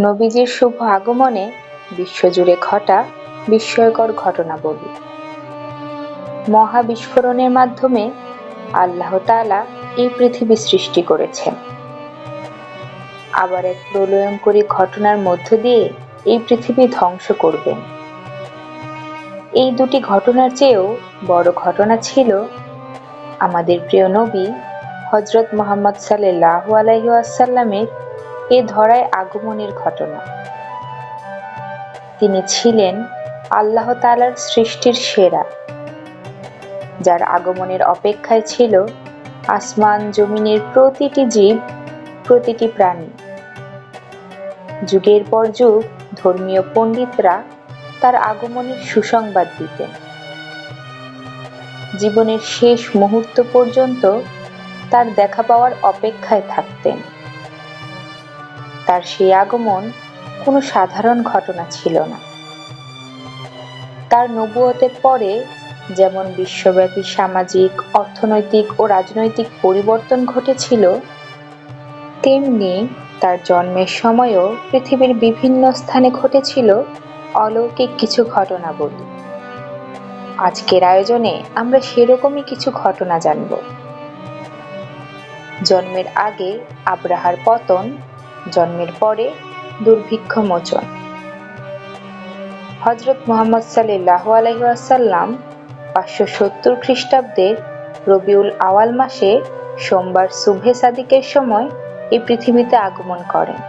নবীজির শুভ আগমনে বিশ্বজুড়ে ঘটা বিস্ময়কর ঘটনাবলী। মহাবিস্ফোরণের মাধ্যমে আল্লাহ তাআলা এই পৃথিবী সৃষ্টি করেছেন। আবার এক প্রলয়ঙ্করী ঘটনার মধ্য দিয়ে এই পৃথিবী ধ্বংস করবেন। এই দুটি ঘটনার চেয়েও বড় ঘটনা ছিল আমাদের প্রিয় নবী হযরত মুহাম্মদ সাল্লাল্লাহু আলাইহি ওয়াসাল্লামের এ ধরায় আগমনের ঘটনা। তিনি ছিলেন আল্লাহ তাআলার সৃষ্টির সেরা, যার আগমনের অপেক্ষায় ছিল আসমান জমিনের প্রতিটি জীব, প্রতিটি প্রাণী। যুগের পর যুগ ধর্মীয় পণ্ডিতরা তার আগমনের সুসংবাদ দিতেন। জীবনের শেষ মুহূর্ত পর্যন্ত তার দেখা পাওয়ার অপেক্ষায় থাকতেন। তার সেই আগমন কোনো সাধারণ ঘটনা ছিল না। তার নবুয়তের পরে যেমন বিশ্বব্যাপী সামাজিক, অর্থনৈতিক ও রাজনৈতিক পরিবর্তন ঘটেছিল, তেমনি তার জন্মের সময়ও পৃথিবীর বিভিন্ন স্থানে ঘটেছিল অলৌকিক কিছু ঘটনাবলী। আজকের আয়োজনে আমরা সেরকমই কিছু ঘটনা জানব। জন্মের আগে আব্রাহার পতন, জন্মের পরে দুর্ভিক্ষ মোচন। হযরত মুহাম্মদ সাল্লাল্লাহু আলাইহি ওয়াসাল্লাম 570 খ্রিস্টাব্দের রবিউল আওয়াল মাসে সোমবার সুবহে সাদিকের সময় এই পৃথিবীতে আগমন করেন।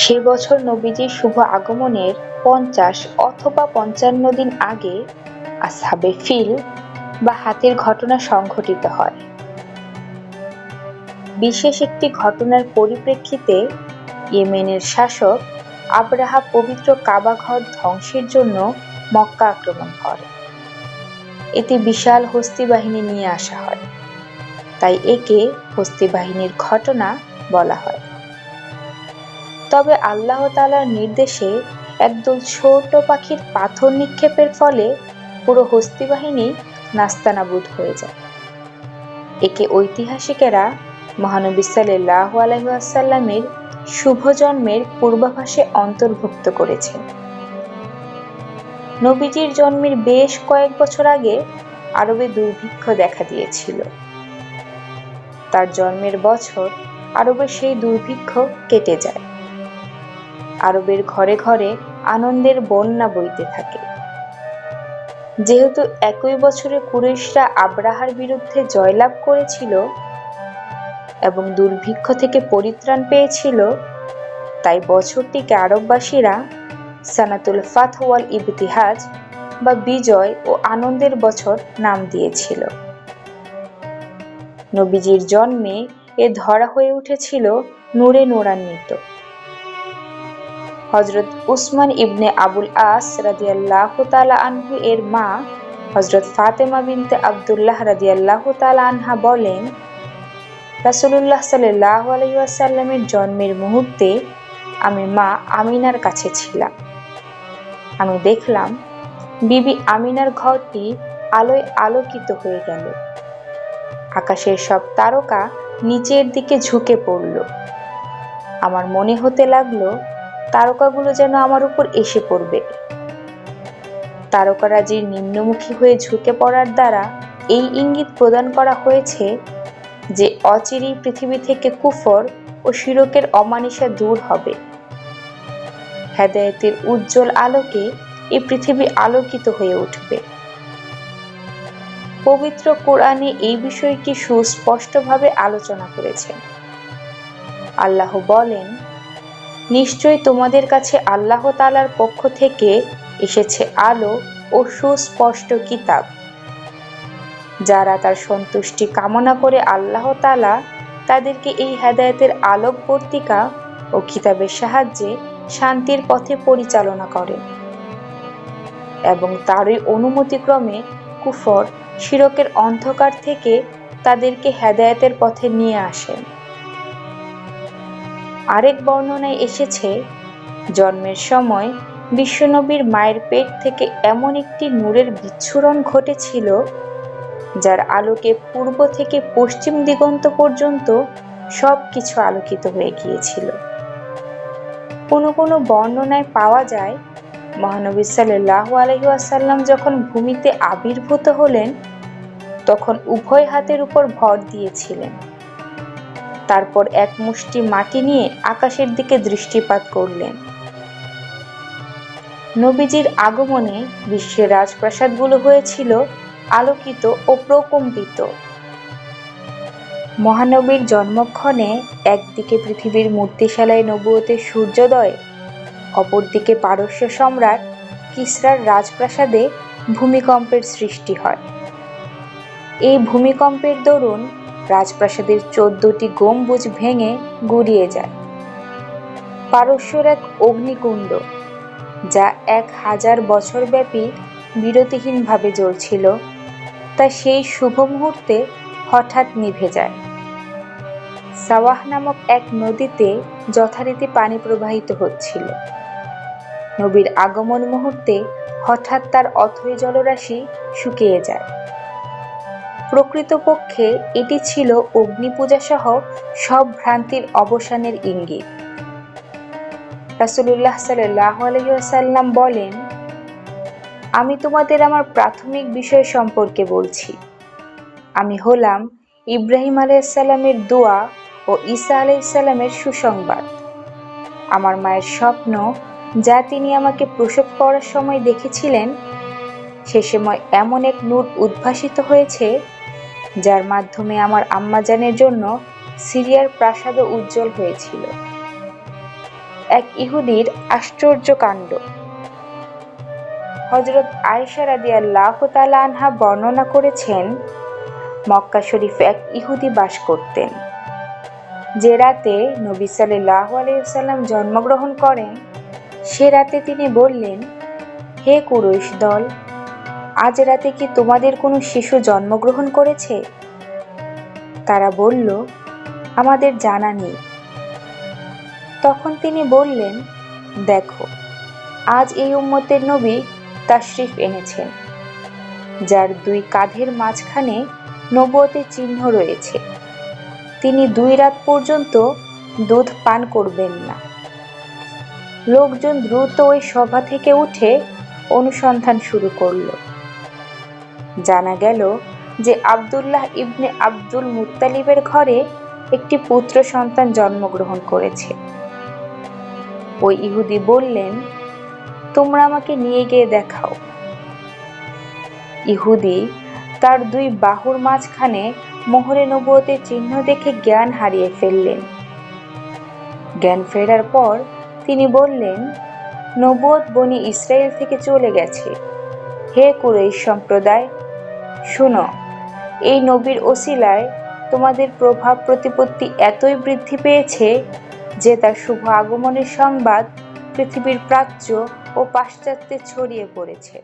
সে বছর নবীজির শুভ আগমনের 50 অথবা 55 দিন আগে আসহাবে ফিল বা হাতির ঘটনা সংঘটিত হয়। বিশেষ একটি ঘটনার পরিপ্রেক্ষিতে ইয়েমেনের শাসক আবরাহা পবিত্র কাবা ঘর ধ্বংসের জন্য মক্কা আক্রমণ করে। এতে বিশাল হস্তি বাহিনী নিয়ে আসা হয়, তাই একে হস্তি বাহিনীর ঘটনা বলা হয়। তবে আল্লাহ তাআলার নির্দেশে একদল ছোট পাখির পাথর নিক্ষেপের ফলে পুরো হস্তি বাহিনী নাস্তানাবুদ হয়ে যায়। একে ঐতিহাসিকেরা মহানবী সাল্লাল্লাহু আলাইহি ওয়াসাল্লামের শুভ জন্মের পূর্বাভাসে অন্তর্ভুক্ত করেছেন। নবীজির জন্মের বেশ কয়েক বছর আগে আরবে দুর্ভিক্ষ দেখা দিয়েছিল। তার জন্মের বছর আরবে সেই দুর্ভিক্ষ কেটে যায়। আরবের ঘরে ঘরে আনন্দের বন্যা বইতে থাকে। যেহেতু একই বছরে কুরাইশরা আবরাহার বিরুদ্ধে জয়লাভ করেছিল এবং দুর্ভিক্ষ থেকে পরিত্রাণ পেয়েছিল, তাই বছরটিকে আরববাসীরা সানাতুল ফাতহ ওয়াল ইবতিহাজ বা বিজয় ও আনন্দের বছর নাম দিয়েছিল। নবীজির জন্মে এ ধরা হয়ে উঠেছিল নূরে নূরান্বিত। হযরত উসমান ইবনে আবুল আস রাদিয়াল্লাহু তাআলা আনহু এর মা হযরত ফাতেমা বিনতে আব্দুল্লাহ রাদিয়াল্লাহু তাআলা আনহা বলেন, রাসূলুল্লাহ সাল্লাল্লাহু আলাইহি ওয়াসাল্লামের জন্মের মুহূর্তে আমি মা আমিনার কাছে ছিলাম। আমি দেখলাম বিবি আমিনার ঘরটি আলোয় আলোকিত হয়ে গেল। আকাশের সব তারকা নিচের দিকে ঝুঁকে পড়ল। আমার মনে হতে লাগলো তারকাগুলো যেন আমার উপর এসে পড়বে। তারকারাজির নিম্নমুখী হয়ে ঝুঁকে পড়ার দ্বারা এই ইঙ্গিত প্রদান করা হয়েছে যে অচিরেই পৃথিবী থেকে কুফর ও শিরকের অমানিসা দূর হবে। হেদায়েতের উজ্জ্বল আলোকে এই পৃথিবী আলোকিত হয়ে উঠবে। পবিত্র কোরআনে এই বিষয়টি সুস্পষ্টভাবে আলোচনা করেছেন। আল্লাহ বলেন, নিশ্চয়ই তোমাদের কাছে আল্লাহ তাআলার পক্ষ থেকে এসেছে আলো ও সুস্পষ্ট কিতাব। যারা তার সন্তুষ্টি কামনা করে আল্লাহ তাআলা তাদেরকে এই হেদায়েতের আলোকবর্তিকা ও কিতাবের সাহায্যে শান্তির পথে পরিচালনা করেন এবং তারই অনুমতিক্রমে কুফর, শিরকের অন্ধকার থেকে তাদেরকে হেদায়েতের পথে নিয়ে আসেন। আরেক বর্ণনায় এসেছে, জন্মের সময় বিশ্বনবীর মায়ের পেট থেকে এমন একটি নূরের বিচ্ছুরণ ঘটেছিল যার আলোকে পূর্ব থেকে পশ্চিম দিগন্ত পর্যন্ত সবকিছু আলোকিত হয়ে গিয়েছিল। কোনো কোনো বর্ণনায় পাওয়া যায়, মহানবী সাল্লাল্লাহু আলাইহি ওয়াসাল্লাম যখন ভূমিতে আবির্ভূত হলেন তখন উভয় হাতের উপর ভর দিয়েছিলেন। তারপর এক মুষ্টি মাটি নিয়ে আকাশের দিকে দৃষ্টিপাত করলেন। নবীজির আগমনে বিশ্বের রাজপ্রাসাদগুলো হয়েছিল আলোকিত ও প্রকম্পিত। মহানবীর জন্মক্ষণে একদিকে পৃথিবীর মূর্তিশালায় নবুয়তের সূর্যোদয়, অপরদিকে পারস্য সম্রাট কিসরার রাজপ্রাসাদে ভূমিকম্পের সৃষ্টি হয়। এই ভূমিকম্পের দরুন রাজপ্রাসাদের 14টি গম্বুজ ভেঙে গুড়িয়ে যায়। পারস্যর এক অগ্নিকুণ্ড, যা 1000 বছরব্যাপী বিরতিহীনভাবে জ্বলছিল, তা সেই শুভ মুহূর্তে হঠাৎ নিভে যায়। সাওয়াহ নামক এক নদীতে যথারীতি পানি প্রবাহিত হচ্ছিল। নবীর আগমন মুহূর্তে হঠাৎ তার অথৈ জলরাশি শুকিয়ে যায়। প্রকৃতপক্ষে এটি ছিল অগ্নিপূজা সহ সব ভ্রান্তির অবসানের ইঙ্গিত। রাসূলুল্লাহ সাল্লাল্লাহু আলাইহি ওয়াসাল্লাম বলেন, আমি তোমাদের আমার প্রাথমিক বিষয় সম্পর্কে বলছি। আমি হলাম ইব্রাহিম আলাইহিস সালামের দোয়া ও ঈসা আলাইহিস সালামের সুসংবাদ। আমার মায়ের স্বপ্ন, যা তিনি আমাকে প্রসব করার সময় দেখেছিলেন, সে সময় এমন এক নূর উদ্ভাসিত হয়েছে, যার মাধ্যমে আমার আম্মাজানের জন্য সিরিয়ার প্রাসাদও উজ্জ্বল হয়েছিল। এক ইহুদির আশ্চর্য কাণ্ড। হযরত আয়েশা রাদিয়াল্লাহু তাআলা আনহা বর্ণনা করেছেন, মক্কা শরীফে এক ইহুদি বাস করতেন। যে রাতে নবী সাল্লাল্লাহু আলাইহি ওয়াসাল্লাম জন্মগ্রহণ করেন, সে রাতে তিনি বললেন, হে কুরাইশ দল, আজ রাতে কি তোমাদের কোনো শিশু জন্মগ্রহণ করেছে? তারা বলল, আমাদের জানা নেই। তখন তিনি বললেন, দেখো, আজ এই উম্মতের নবী তাশরিফ এনেছেন, যার 2 কাঁধের মাঝখানে নবুয়তের চিহ্ন রয়েছে। তিনি 2 রাত পর্যন্ত দুধ পান করবেন না। লোকজন দ্রুত ওই সভা থেকে উঠে অনুসন্ধান শুরু করল। জানা গেল যে আব্দুল্লাহ ইবনে আব্দুল মুত্তালিবের ঘরে একটি পুত্র সন্তান জন্মগ্রহণ করেছে। ওই ইহুদি বললেন, তোমরা আমাকে নিয়ে গিয়ে দেখাও। ইহুদি তার 2 বাহুর মাঝখানে মোহরে নবুয়তের চিহ্ন দেখে জ্ঞান হারিয়ে ফেললেন। জ্ঞান ফেরার পর তিনি বললেন, নবুয়ত বনি ইসরাইল থেকে চলে গেছে। হে কুরাইশ সম্প্রদায়, শুনো, এই নবীর ওসিলায় তোমাদের প্রভাব প্রতিপত্তি এতই বৃদ্ধি পেয়েছে যে তার শুভ আগমনের সংবাদ পৃথিবীর প্রাচ্য ও পাশ্চাত্যে ছড়িয়ে পড়েছে।